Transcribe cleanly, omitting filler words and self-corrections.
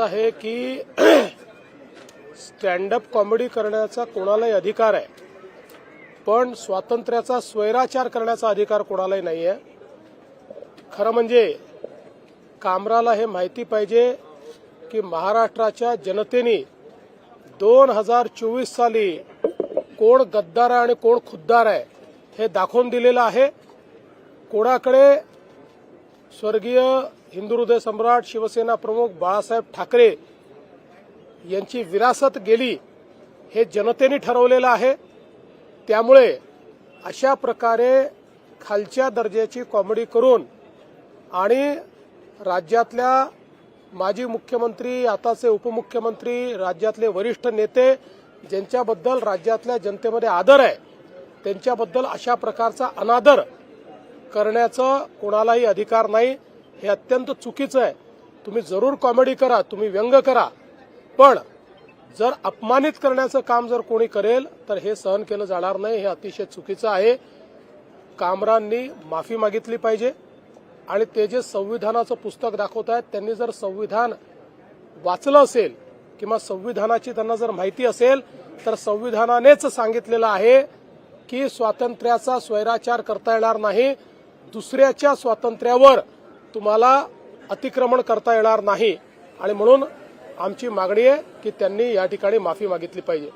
असं आहे की स्टँडअप कॉमेडी करण्याचा कोणालाही अधिकार आहे, पण स्वातंत्र्याचा स्वैराचार करण्याचा अधिकार कोणालाही नाही आहे। खरं म्हणजे कामराला हे माहिती पाहिजे की महाराष्ट्राच्या जनतेने 2024 साली कोण गद्दार आहे आणि कोण खुद्दार आहे हे दाखवून दिलेलं आहे। कोणाकडे स्वर्गीय हिंदू हृदय सम्राट शिवसेना प्रमुख बाळासाहेब ठाकरे यांची विरासत गेली हे जनतेने ठरवलेलं आहे। त्यामुळे अशा प्रकारे खालच्या दर्जाची कॉमेडी करून आणि राज्यातल्या माजी मुख्यमंत्री, आताचे उपमुख्यमंत्री, राज्यातले वरिष्ठ नेते ज्यांच्याबद्दल राज्यातल्या जनतेमध्ये आदर आहे त्यांच्याबद्दल अशा प्रकारचा अनादर करण्याचा कोणालाही अधिकार नाही। हे अत्यंत चुकीचं आहे। तुम्ही जरूर कॉमेडी करा, तुम्ही व्यंग करा, पण जर अपमानित करण्याचं काम जर कोणी करेल तर हे सहन केलं जाणार नाही। हे अतिशय चुकीचं आहे। कामरांनी माफी मागितली पाहिजे आणि ते जे संविधानाचं पुस्तक दाखवत आहेत त्यांनी जर संविधान वाचलं असेल किंवा संविधानाची त्यांना जर माहिती असेल तर संविधानानेच सांगितलेलं आहे की स्वातंत्र्याचा स्वैराचार करता येणार नाही, दुसऱ्याच्या स्वातंत्र्यावर तुम्हाला अतिक्रमण करता येणार नाही। आणि म्हणून आमची मागणी आहे की त्यांनी या ठिकाणी माफी मागितली पाहिजे।